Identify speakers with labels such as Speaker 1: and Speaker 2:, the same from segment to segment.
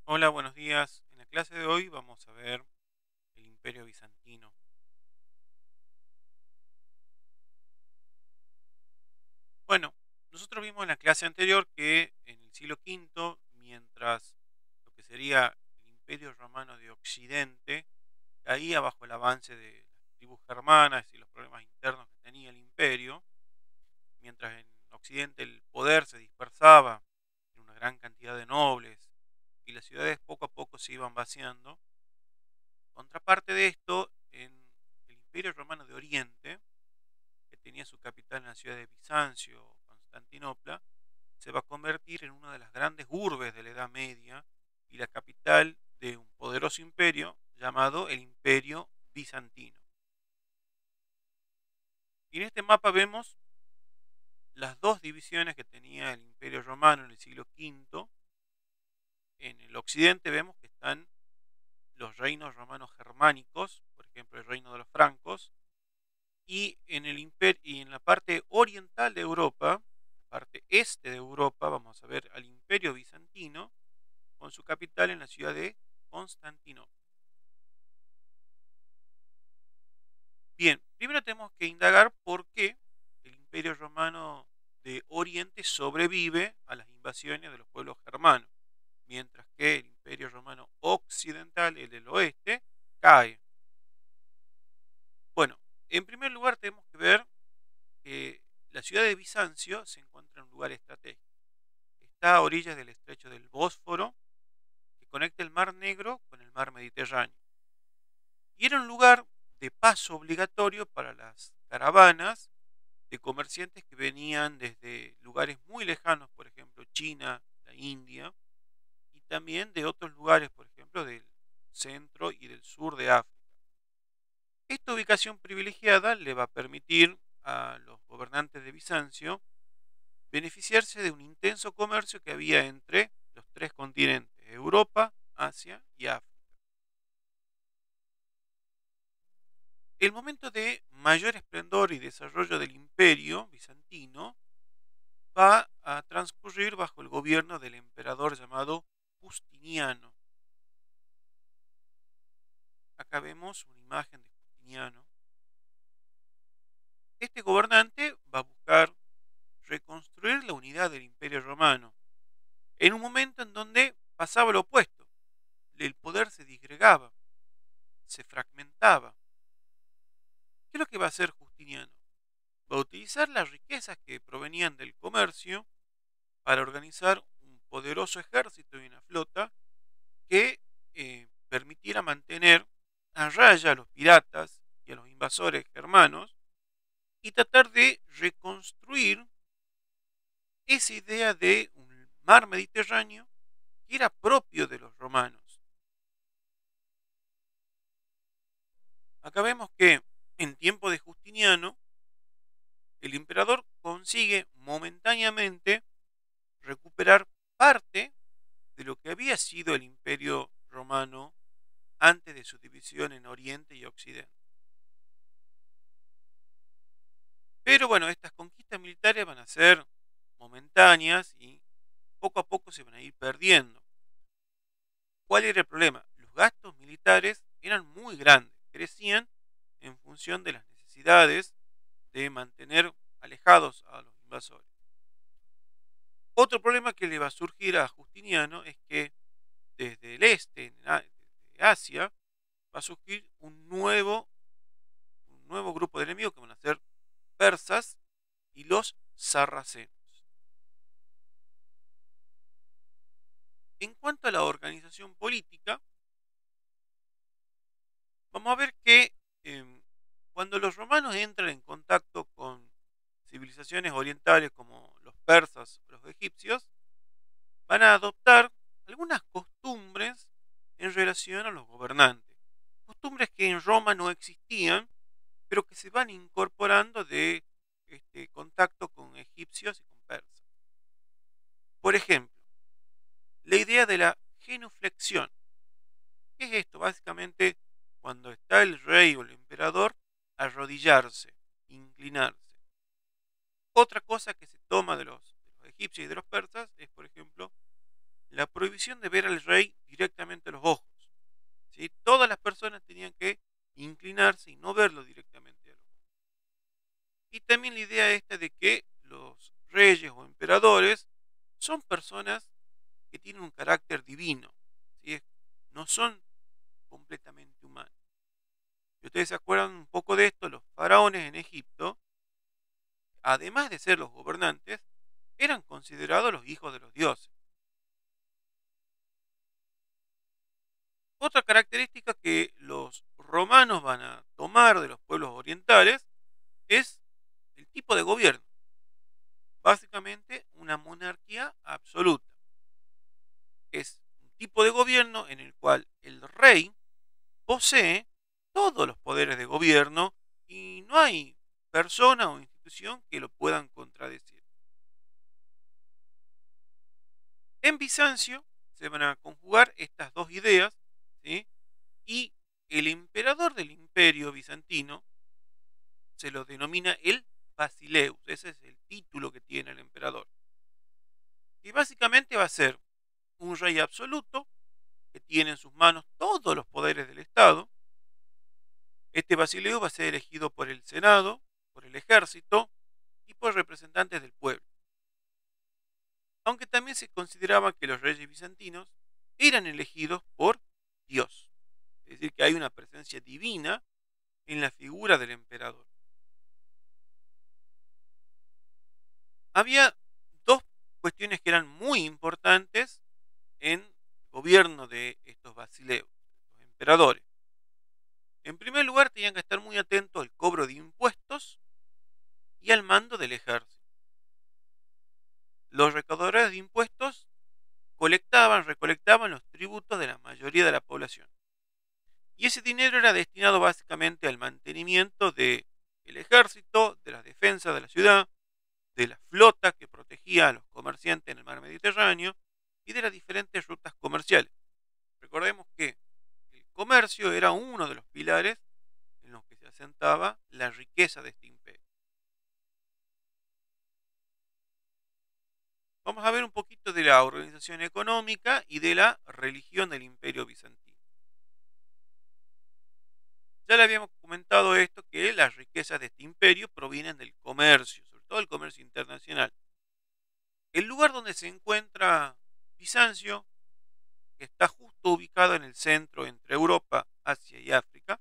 Speaker 1: Hola, buenos días. En la clase de hoy vamos a ver el Imperio Bizantino. Bueno, nosotros vimos en la clase anterior que en el siglo V, mientras lo que sería el Imperio Romano de Occidente caía bajo el avance de las tribus germanas y los problemas internos que tenía el imperio, mientras en Occidente el poder se dispersaba en una gran cantidad de nobles y las ciudades poco a poco se iban vaciando. Contraparte de esto, en el Imperio Romano de Oriente, que tenía su capital en la ciudad de Bizancio, Constantinopla, se va a convertir en una de las grandes urbes de la Edad Media y la capital de un poderoso imperio llamado el Imperio Bizantino. Y en este mapa vemos las dos divisiones que tenía el Imperio Romano en el siglo V. En el occidente vemos que están los reinos romanos germánicos, por ejemplo el reino de los francos, y en la parte oriental de Europa, la parte este de Europa, vamos a ver al Imperio Bizantino con su capital en la ciudad de Constantinopla. Bien, primero tenemos que indagar por qué el Imperio Romano de Oriente sobrevive a las invasiones de los pueblos germanos, mientras que el Imperio Romano Occidental, el del oeste, cae. Bueno, en primer lugar tenemos que ver que la ciudad de Bizancio se encuentra en un lugar estratégico. Está a orillas del estrecho del Bósforo, que conecta el Mar Negro con el Mar Mediterráneo. Y era un lugar de paso obligatorio para las caravanas de comerciantes que venían desde lugares muy lejanos, por ejemplo China, la India, y también de otros lugares, por ejemplo del centro y del sur de África. Esta ubicación privilegiada le va a permitir a los gobernantes de Bizancio beneficiarse de un intenso comercio que había entre los tres continentes, Europa, Asia y África. El momento de mayor esplendor y desarrollo del imperio bizantino va a transcurrir bajo el gobierno del emperador llamado Justiniano. Acá vemos una imagen de Justiniano. Este gobernante va a buscar reconstruir la unidad del imperio romano en un momento en donde pasaba lo opuesto. El poder se disgregaba, se fragmentaba. ¿Qué es lo que va a hacer Justiniano? Va a utilizar las riquezas que provenían del comercio para organizar un poderoso ejército y una flota que permitiera mantener a raya a los piratas y a los invasores germanos y tratar de reconstruir esa idea de un mar Mediterráneo que era propio de los romanos. Acá vemos que en tiempo de Justiniano el emperador consigue momentáneamente recuperar parte de lo que había sido el imperio romano antes de su división en Oriente y Occidente. Pero bueno, estas conquistas militares van a ser momentáneas y poco a poco se van a ir perdiendo. ¿Cuál era el problema? Los gastos militares eran muy grandes, crecían en función de las necesidades de mantener alejados a los invasores. Otro problema que le va a surgir a Justiniano es que desde el este, de Asia, va a surgir un nuevo grupo de enemigos que van a ser persas y los sarracenos. En cuanto a la organización política, vamos a ver que cuando los romanos entran en contacto con civilizaciones orientales como los persas o los egipcios, van a adoptar algunas costumbres en relación a los gobernantes. Costumbres que en Roma no existían, pero que se van incorporando de este contacto con egipcios y con persas. Por ejemplo, la idea de la genuflexión. ¿Qué es esto? Básicamente, cuando está el rey o el emperador, arrodillarse, inclinarse. Otra cosa que se toma de los egipcios y de los persas es, por ejemplo, la prohibición de ver al rey carácter divino, ¿sí? No son completamente humanos. Si ustedes se acuerdan un poco de esto, los faraones en Egipto, además de ser los gobernantes, eran considerados los hijos de los dioses. Otra característica que los romanos van a tomar de los pueblos orientales es el tipo de gobierno. Básicamente una monarquía absoluta. Es un tipo de gobierno en el cual el rey posee todos los poderes de gobierno y no hay persona o institución que lo puedan contradecir. En Bizancio se van a conjugar estas dos ideas, ¿sí? Y el emperador del imperio bizantino se lo denomina el Basileus, ese es el título que tiene el emperador. Y básicamente va a ser un rey absoluto que tiene en sus manos todos los poderes del Estado. Este Basileus va a ser elegido por el Senado, por el ejército y por representantes del pueblo. Aunque también se consideraba que los reyes bizantinos eran elegidos por Dios. Es decir, que hay una presencia divina en la figura del emperador. Había dos cuestiones que eran muy importantes en el gobierno de estos basileos, los emperadores. En primer lugar, tenían que estar muy atentos al cobro de impuestos y al mando del ejército. Los recaudadores de impuestos recolectaban los tributos de la mayoría de la población. Y ese dinero era destinado básicamente al mantenimiento del ejército, de la defensa de la ciudad, de la flota que protegía a los comerciantes en el mar Mediterráneo y de las diferentes rutas comerciales. Recordemos que el comercio era uno de los pilares en los que se asentaba la riqueza de este imperio. Vamos a ver un poquito de la organización económica y de la religión del imperio bizantino. Ya le habíamos comentado esto, que las riquezas de este imperio provienen del comercio, sobre todo el comercio internacional. El lugar donde se encuentra Bizancio, que está justo ubicado en el centro entre Europa, Asia y África,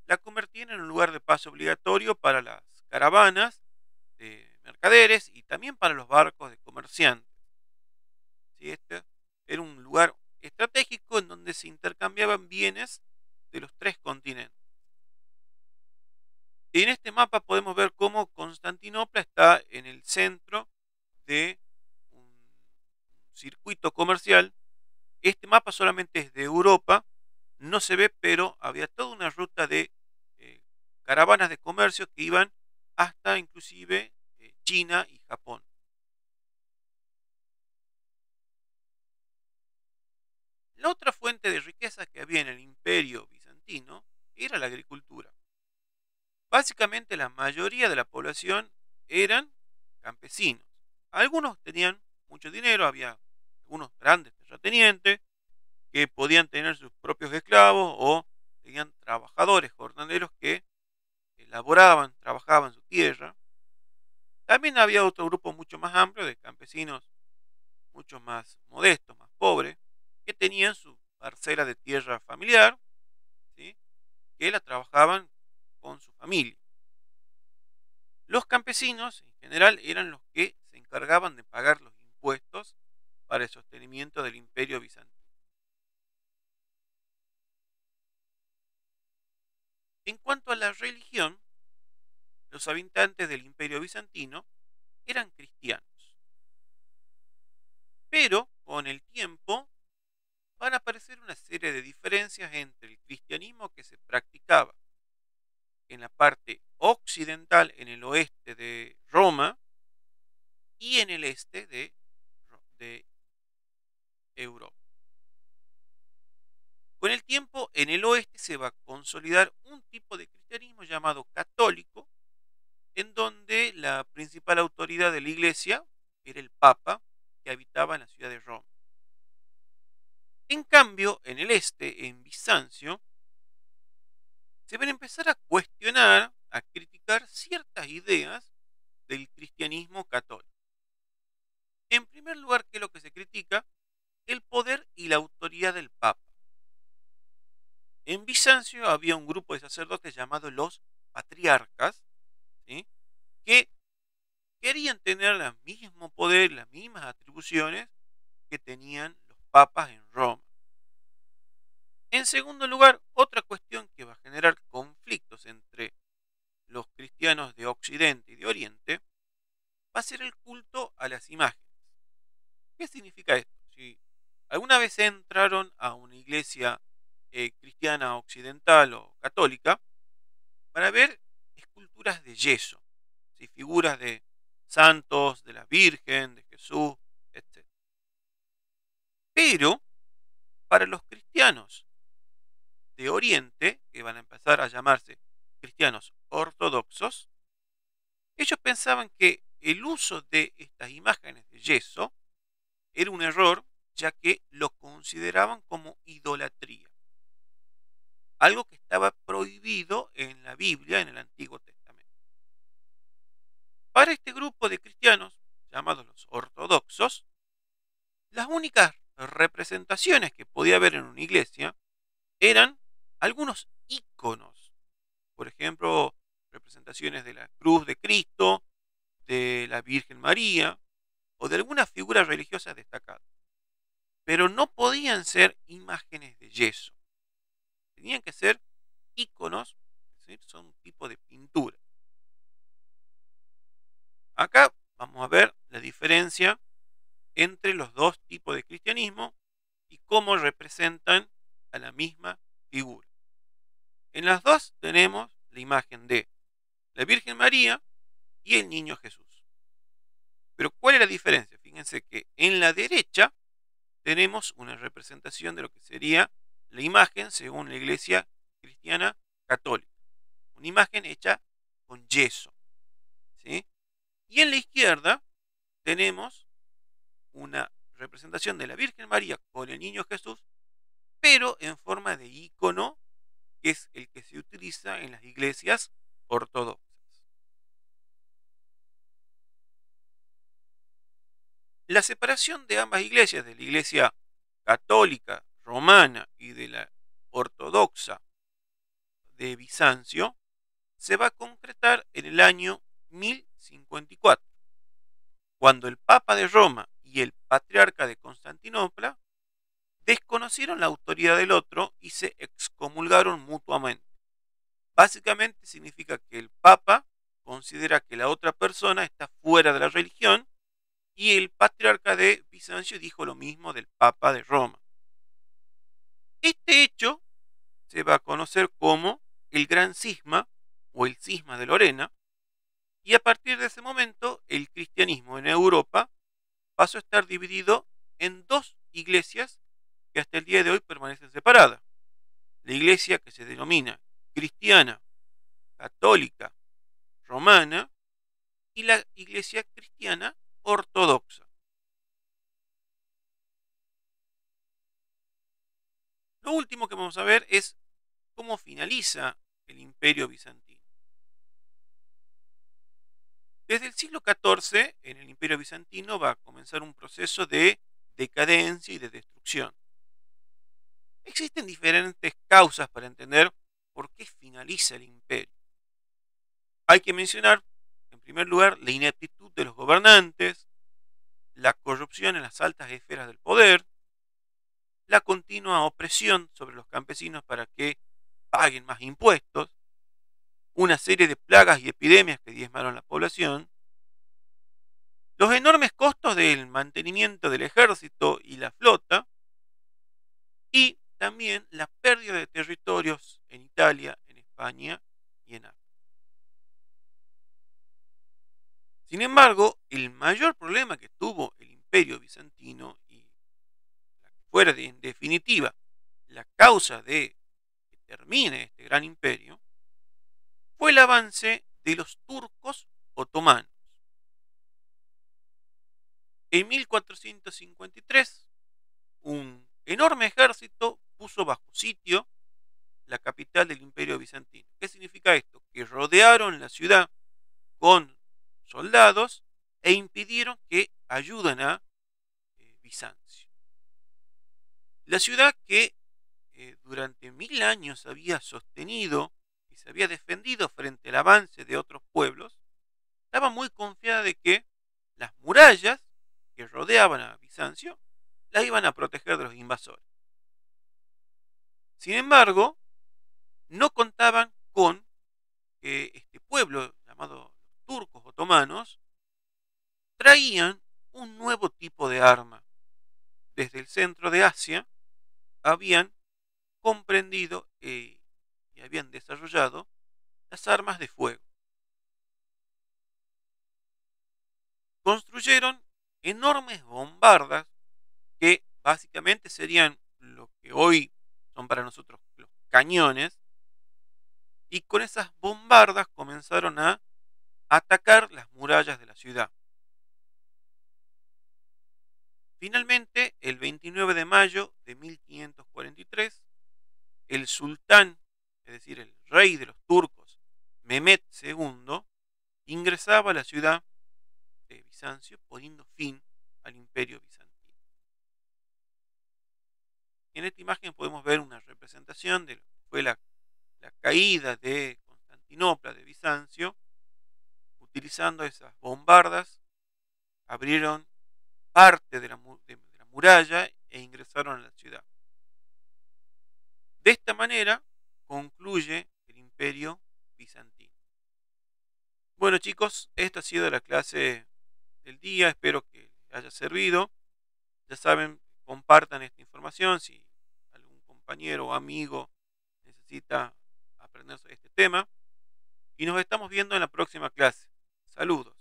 Speaker 1: la convertían en un lugar de paso obligatorio para las caravanas de mercaderes y también para los barcos de comerciantes. ¿Sí? Este era un lugar estratégico en donde se intercambiaban bienes de los tres continentes. En este mapa podemos ver cómo Constantinopla está en el centro de un circuito comercial. Este mapa solamente es de Europa, no se ve, pero había toda una ruta de caravanas de comercio que iban hasta inclusive China y Japón. La otra fuente de riqueza que había en el imperio bizantino era la agricultura. Básicamente la mayoría de la población eran campesinos. Algunos tenían mucho dinero, había algunos grandes terratenientes que podían tener sus propios esclavos o tenían trabajadores jornaleros que elaboraban, trabajaban su tierra. También había otro grupo mucho más amplio de campesinos mucho más modestos, más pobres, que tenían su parcela de tierra familiar, ¿sí? Que la trabajaban con su familia. Los campesinos, en general, eran los que se encargaban de pagar los impuestos para el sostenimiento del imperio bizantino. En cuanto a la religión, los habitantes del imperio bizantino eran cristianos. Pero con el tiempo van a aparecer una serie de diferencias entre el cristianismo que se practicaba en la parte occidental, en el oeste de Roma, y en el este de Europa. Con el tiempo, en el oeste se va a consolidar un tipo de cristianismo llamado católico, en donde la principal autoridad de la iglesia era el Papa, que habitaba en la ciudad de Roma. En cambio, en el este, en Bizancio, se van a empezar a cuestionar, a criticar ciertas ideas del cristianismo católico. En primer lugar, ¿qué es lo que se critica? el poder y la autoridad del Papa. En Bizancio había un grupo de sacerdotes llamados los patriarcas, ¿sí?, que querían tener el mismo poder, las mismas atribuciones que tenían los papas en Roma. En segundo lugar, otra cuestión que va a generar conflictos entre los cristianos de Occidente y de Oriente va a ser el culto a las imágenes. ¿Qué significa esto? Si alguna vez entraron a una iglesia cristiana occidental o católica, van a ver esculturas de yeso, ¿sí?, figuras de santos, de la Virgen, de Jesús, etc. Pero para los cristianos de Oriente, que van a empezar a llamarse cristianos ortodoxos, ellos pensaban que el uso de estas imágenes de yeso era un error, ya que lo consideraban como idolatría, algo que estaba prohibido en la Biblia, en el Antiguo Testamento. Para este grupo de cristianos, llamados los ortodoxos, las únicas representaciones que podía haber en una iglesia eran algunos íconos, por ejemplo, representaciones de la cruz de Cristo, de la Virgen María o de alguna figura religiosa destacada. Pero no podían ser imágenes de yeso, tenían que ser íconos, es decir, son un tipo de pintura. Acá vamos a ver la diferencia entre los dos tipos de cristianismo y cómo representan a la misma figura. En las dos tenemos la imagen de la Virgen María y el niño Jesús. Pero ¿cuál es la diferencia? Fíjense que en la derecha tenemos una representación de lo que sería la imagen según la iglesia cristiana católica. Una imagen hecha con yeso, ¿sí? Y en la izquierda tenemos una representación de la Virgen María con el niño Jesús, pero en forma de ícono, que es el que se utiliza en las iglesias ortodoxas. La separación de ambas iglesias, de la iglesia católica romana y de la ortodoxa de Bizancio, se va a concretar en el año 1054, cuando el Papa de Roma y el Patriarca de Constantinopla desconocieron la autoridad del otro y se excomulgaron mutuamente. Básicamente significa que el Papa considera que la otra persona está fuera de la religión y el Patriarca de Bizancio dijo lo mismo del Papa de Roma. Este hecho se va a conocer como el Gran Cisma o el Cisma de Lorena, y a partir de ese momento el cristianismo en Europa pasó a estar dividido en dos iglesias que hasta el día de hoy permanecen separadas. La iglesia que se denomina cristiana, católica, romana, y la iglesia cristiana ortodoxa. Lo último que vamos a ver es cómo finaliza el Imperio Bizantino. Desde el siglo XIV, en el Imperio Bizantino va a comenzar un proceso de decadencia y de destrucción. Existen diferentes causas para entender por qué finaliza el imperio. Hay que mencionar, en primer lugar, la ineptitud de los gobernantes, la corrupción en las altas esferas del poder, la continua opresión sobre los campesinos para que paguen más impuestos, una serie de plagas y epidemias que diezmaron la población, los enormes costos del mantenimiento del ejército y la flota, y también la pérdida de territorios en Italia, en España y en África. Sin embargo, el mayor problema que tuvo el Imperio Bizantino, y la que fuera en definitiva la causa de que termine este gran imperio, fue el avance de los turcos otomanos. En 1453, un enorme ejército puso bajo sitio la capital del Imperio Bizantino. ¿Qué significa esto? Que rodearon la ciudad con soldados e impidieron que ayuden a Bizancio. La ciudad que durante 1000 años había sostenido y se había defendido frente al avance de otros pueblos, estaba muy confiada de que las murallas que rodeaban a Bizancio la iban a proteger de los invasores. Sin embargo, no contaban con que este pueblo llamado los turcos otomanos traían un nuevo tipo de arma. Desde el centro de Asia habían comprendido y habían desarrollado las armas de fuego. Construyeron enormes bombardas que básicamente serían lo que hoy son para nosotros los cañones, y con esas bombardas comenzaron a atacar las murallas de la ciudad. Finalmente, el 29 de mayo de 1543, el sultán, es decir, el rey de los turcos, Mehmed II, ingresaba a la ciudad de Bizancio, poniendo fin al imperio bizantino. En esta imagen podemos ver una representación de lo que fue la caída de Constantinopla, de Bizancio. Utilizando esas bombardas, abrieron parte de la muralla e ingresaron a la ciudad. De esta manera concluye el imperio bizantino. Bueno, chicos, esta ha sido la clase del día, espero que les haya servido. Ya saben, compartan esta información si algún compañero o amigo necesita aprender sobre este tema. Y nos estamos viendo en la próxima clase. Saludos.